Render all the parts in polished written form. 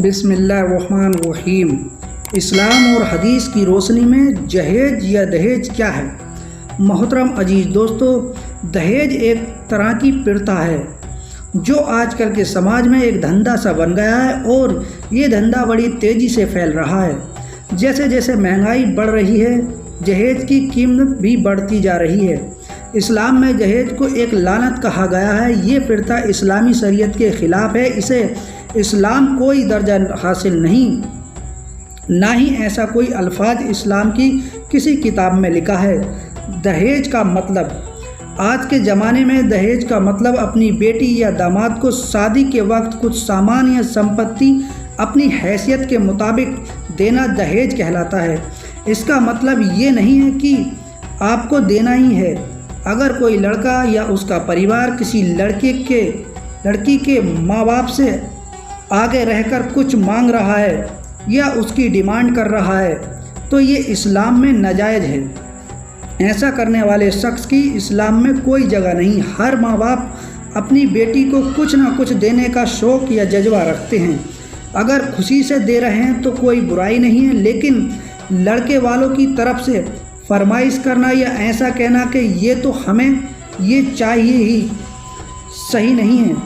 बिस्मिल्लाहिर्रहमानिर्रहीम। इस्लाम और हदीस की रोशनी में जहेज या दहेज क्या है? मोहतरम अजीज़ दोस्तों, दहेज एक तरह की प्रथा है जो आजकल के समाज में एक धंधा सा बन गया है और ये धंधा बड़ी तेज़ी से फैल रहा है। जैसे जैसे महंगाई बढ़ रही है, जहेज की कीमत भी बढ़ती जा रही है। इस्लाम में जहेज को एक लानत कहा गया है। ये प्रथा इस्लामी शरीयत के ख़िलाफ़ है। इसे इस्लाम कोई दर्जा हासिल नहीं, ना ही ऐसा कोई अल्फाज इस्लाम की किसी किताब में लिखा है। दहेज का मतलब, आज के ज़माने में दहेज का मतलब अपनी बेटी या दामाद को शादी के वक्त कुछ सामान या संपत्ति अपनी हैसियत के मुताबिक देना दहेज कहलाता है। इसका मतलब ये नहीं है कि आपको देना ही है। अगर कोई लड़का या उसका परिवार किसी लड़की के माँ बाप से आगे रहकर कुछ मांग रहा है या उसकी डिमांड कर रहा है तो ये इस्लाम में नाजायज़ है। ऐसा करने वाले शख्स की इस्लाम में कोई जगह नहीं। हर माँ बाप अपनी बेटी को कुछ ना कुछ देने का शौक़ या जज्बा रखते हैं। अगर खुशी से दे रहे हैं तो कोई बुराई नहीं है, लेकिन लड़के वालों की तरफ से फरमाइश करना या ऐसा कहना कि ये तो हमें ये चाहिए ही सही नहीं है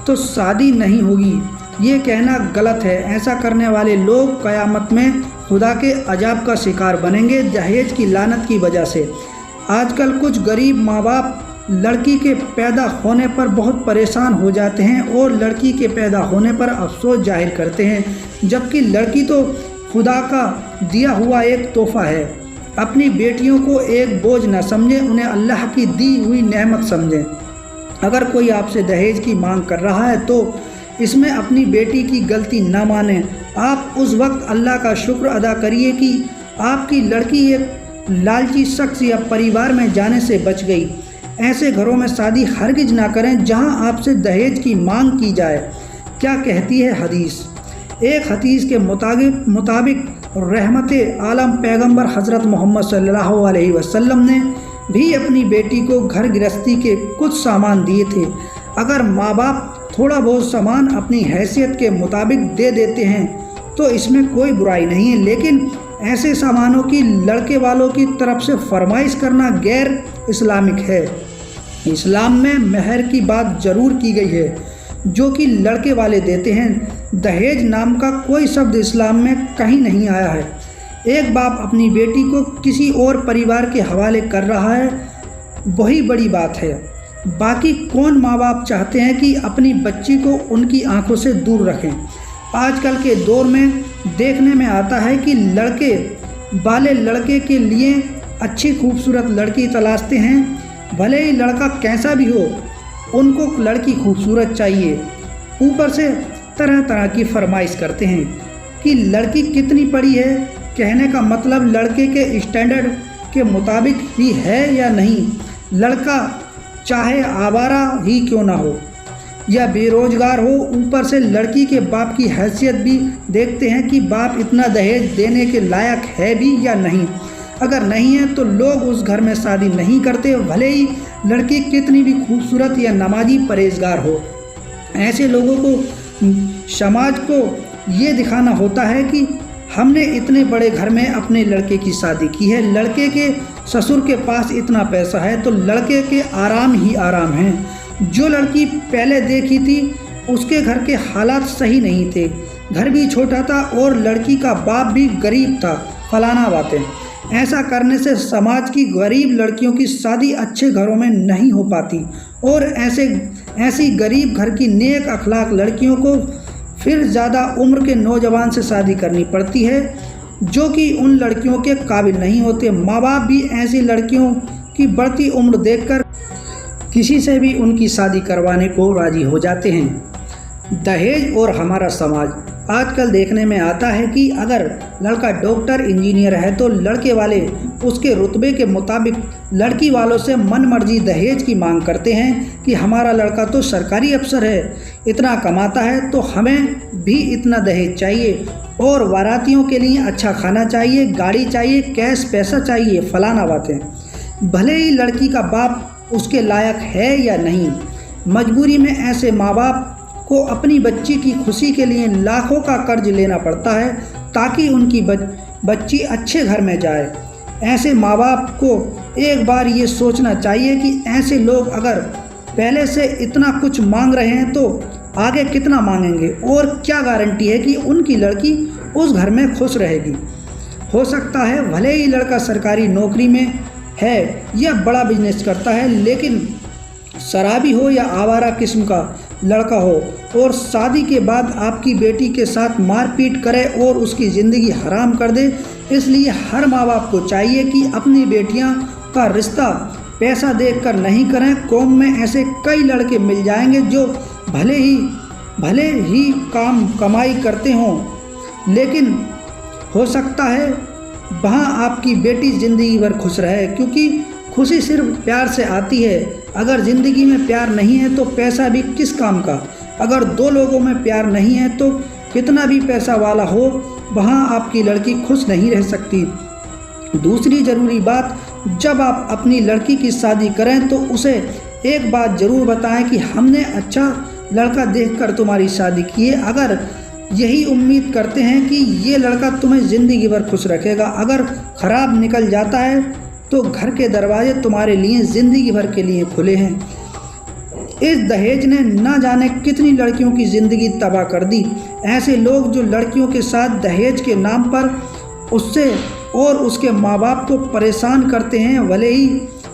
तो शादी नहीं होगी, ये कहना गलत है। ऐसा करने वाले लोग क़यामत में खुदा के अजाब का शिकार बनेंगे दहेज की लानत की वजह से। आजकल कुछ गरीब माँ बाप लड़की के पैदा होने पर बहुत परेशान हो जाते हैं और लड़की के पैदा होने पर अफसोस जाहिर करते हैं, जबकि लड़की तो खुदा का दिया हुआ एक तोहफ़ा है। अपनी बेटियों को एक बोझ न समझें, उन्हें अल्लाह की दी हुई नेमत समझें। अगर कोई आपसे दहेज की मांग कर रहा है तो इसमें अपनी बेटी की गलती ना मानें। आप उस वक्त अल्लाह का शुक्र अदा करिए कि आपकी लड़की एक लालची शख्स या परिवार में जाने से बच गई। ऐसे घरों में शादी हरगिज ना करें जहां आपसे दहेज की मांग की जाए। क्या कहती है हदीस? एक हदीस के मुताबिक रहमते आलम पैगंबर हज़रत मोहम्मद सल्लल्लाहु अलैहि वसल्लम ने भी अपनी बेटी को घर गृहस्थी के कुछ सामान दिए थे। अगर माँ बाप थोड़ा बहुत सामान अपनी हैसियत के मुताबिक दे देते हैं तो इसमें कोई बुराई नहीं है, लेकिन ऐसे सामानों की लड़के वालों की तरफ से फरमाइश करना गैर इस्लामिक है। इस्लाम में महर की बात ज़रूर की गई है जो कि लड़के वाले देते हैं। दहेज नाम का कोई शब्द इस्लाम में कहीं नहीं आया है। एक बाप अपनी बेटी को किसी और परिवार के हवाले कर रहा है, वही बड़ी बात है। बाकी कौन माँ बाप चाहते हैं कि अपनी बच्ची को उनकी आंखों से दूर रखें? आजकल के दौर में देखने में आता है कि लड़के वाले लड़के के लिए अच्छी खूबसूरत लड़की तलाशते हैं। भले ही लड़का कैसा भी हो, उनको लड़की खूबसूरत चाहिए। ऊपर से तरह तरह की फरमाइश करते हैं कि लड़की कितनी पढ़ी है। कहने का मतलब लड़के के स्टैंडर्ड के मुताबिक ही है या नहीं। लड़का चाहे आवारा ही क्यों ना हो या बेरोजगार हो, ऊपर से लड़की के बाप की हैसियत भी देखते हैं कि बाप इतना दहेज देने के लायक है भी या नहीं। अगर नहीं है तो लोग उस घर में शादी नहीं करते, भले ही लड़की कितनी भी खूबसूरत या नमाजी परहेजगार हो। ऐसे लोगों को समाज को ये दिखाना होता है कि हमने इतने बड़े घर में अपने लड़के की शादी की है, लड़के के ससुर के पास इतना पैसा है तो लड़के के आराम ही आराम हैं। जो लड़की पहले देखी थी उसके घर के हालात सही नहीं थे, घर भी छोटा था और लड़की का बाप भी गरीब था, फलाना बातें। ऐसा करने से समाज की गरीब लड़कियों की शादी अच्छे घरों में नहीं हो पाती और ऐसी गरीब घर की नेक अखलाक लड़कियों को फिर ज़्यादा उम्र के नौजवान से शादी करनी पड़ती है जो कि उन लड़कियों के काबिल नहीं होते। माँ बाप भी ऐसी लड़कियों की बढ़ती उम्र देखकर किसी से भी उनकी शादी करवाने को राजी हो जाते हैं। दहेज और हमारा समाज, आजकल देखने में आता है कि अगर लड़का डॉक्टर इंजीनियर है तो लड़के वाले उसके रुतबे के मुताबिक लड़की वालों से मनमर्जी दहेज की मांग करते हैं कि हमारा लड़का तो सरकारी अफसर है, इतना कमाता है तो हमें भी इतना दहेज चाहिए और बारातियों के लिए अच्छा खाना चाहिए, गाड़ी चाहिए, कैश पैसा चाहिए, फलाना बातें। भले ही लड़की का बाप उसके लायक है या नहीं, मजबूरी में ऐसे माँ बाप को अपनी बच्ची की खुशी के लिए लाखों का कर्ज लेना पड़ता है ताकि उनकी बच्ची अच्छे घर में जाए। ऐसे माँ बाप को एक बार ये सोचना चाहिए कि ऐसे लोग अगर पहले से इतना कुछ मांग रहे हैं तो आगे कितना मांगेंगे, और क्या गारंटी है कि उनकी लड़की उस घर में खुश रहेगी। हो सकता है भले ही लड़का सरकारी नौकरी में है या बड़ा बिजनेस करता है, लेकिन शराबी हो या आवारा किस्म का लड़का हो और शादी के बाद आपकी बेटी के साथ मारपीट करे और उसकी ज़िंदगी हराम कर दे। इसलिए हर माँ बाप को चाहिए कि अपनी बेटियां का रिश्ता पैसा देखकर नहीं करें। कौम में ऐसे कई लड़के मिल जाएंगे जो भले ही कमाई करते हों, लेकिन हो सकता है वहाँ आपकी बेटी ज़िंदगी भर खुश रहे, क्योंकि खुशी सिर्फ प्यार से आती है। अगर ज़िंदगी में प्यार नहीं है तो पैसा भी किस काम का। अगर दो लोगों में प्यार नहीं है तो कितना भी पैसा वाला हो, वहाँ आपकी लड़की खुश नहीं रह सकती। दूसरी ज़रूरी बात, जब आप अपनी लड़की की शादी करें तो उसे एक बात ज़रूर बताएं कि हमने अच्छा लड़का देखकर तुम्हारी शादी की है। अगर यही उम्मीद करते हैं कि ये लड़का तुम्हें ज़िंदगी भर खुश रखेगा, अगर ख़राब निकल जाता है तो घर के दरवाजे तुम्हारे लिए ज़िंदगी भर के लिए खुले हैं। इस दहेज ने ना जाने कितनी लड़कियों की ज़िंदगी तबाह कर दी। ऐसे लोग जो लड़कियों के साथ दहेज के नाम पर उससे और उसके माँ बाप को परेशान करते हैं, भले ही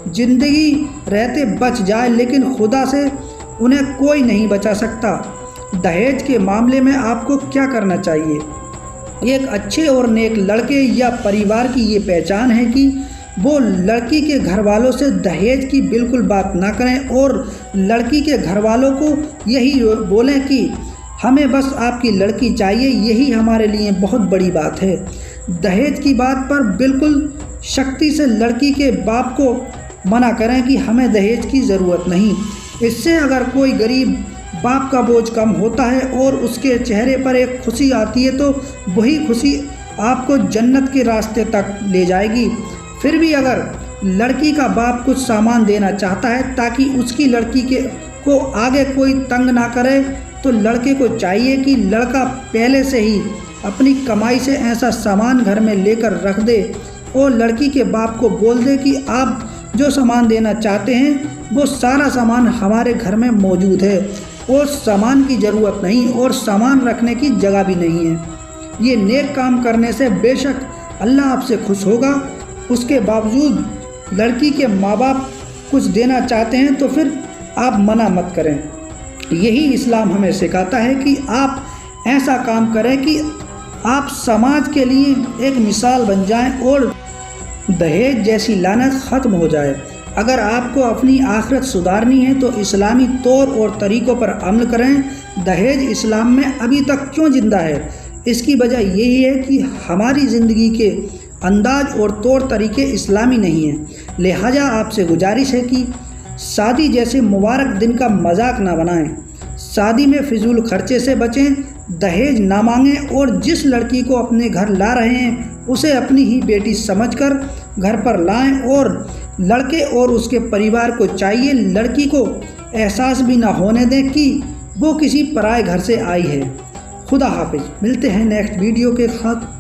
ज़िंदगी रहते बच जाए, लेकिन खुदा से उन्हें कोई नहीं बचा सकता। दहेज के मामले में आपको क्या करना चाहिए? एक अच्छे और नेक लड़के या परिवार की ये पहचान है कि वो लड़की के घर वालों से दहेज की बिल्कुल बात ना करें और लड़की के घर वालों को यही बोलें कि हमें बस आपकी लड़की चाहिए, यही हमारे लिए बहुत बड़ी बात है। दहेज की बात पर बिल्कुल सख्ती से लड़की के बाप को मना करें कि हमें दहेज की ज़रूरत नहीं। इससे अगर कोई गरीब बाप का बोझ कम होता है और उसके चेहरे पर एक खुशी आती है तो वही खुशी आपको जन्नत के रास्ते तक ले जाएगी। फिर भी अगर लड़की का बाप कुछ सामान देना चाहता है ताकि उसकी लड़की को आगे कोई तंग ना करे, तो लड़के को चाहिए कि लड़का पहले से ही अपनी कमाई से ऐसा सामान घर में लेकर रख दे और लड़की के बाप को बोल दे कि आप जो सामान देना चाहते हैं वो सारा सामान हमारे घर में मौजूद है और सामान की ज़रूरत नहीं और सामान रखने की जगह भी नहीं है। ये नेक काम करने से बेशक अल्लाह आपसे खुश होगा। उसके बावजूद लड़की के माँ बाप कुछ देना चाहते हैं तो फिर आप मना मत करें। यही इस्लाम हमें सिखाता है कि आप ऐसा काम करें कि आप समाज के लिए एक मिसाल बन जाएं और दहेज जैसी लानत ख़त्म हो जाए। अगर आपको अपनी आखिरत सुधारनी है तो इस्लामी तौर और तरीक़ों पर अमल करें। दहेज इस्लाम में अभी तक क्यों ज़िंदा है? इसकी वजह यही है कि हमारी ज़िंदगी के अंदाज और तौर तरीके इस्लामी नहीं हैं। लिहाजा आपसे गुजारिश है कि शादी जैसे मुबारक दिन का मजाक ना बनाएं। शादी में फिजूल खर्चे से बचें, दहेज ना मांगें और जिस लड़की को अपने घर ला रहे हैं उसे अपनी ही बेटी समझकर घर पर लाएं। और लड़के और उसके परिवार को चाहिए लड़की को एहसास भी ना होने दें कि वो किसी पराए घर से आई है। खुदा हाफिज। मिलते हैं नेक्स्ट वीडियो के साथ।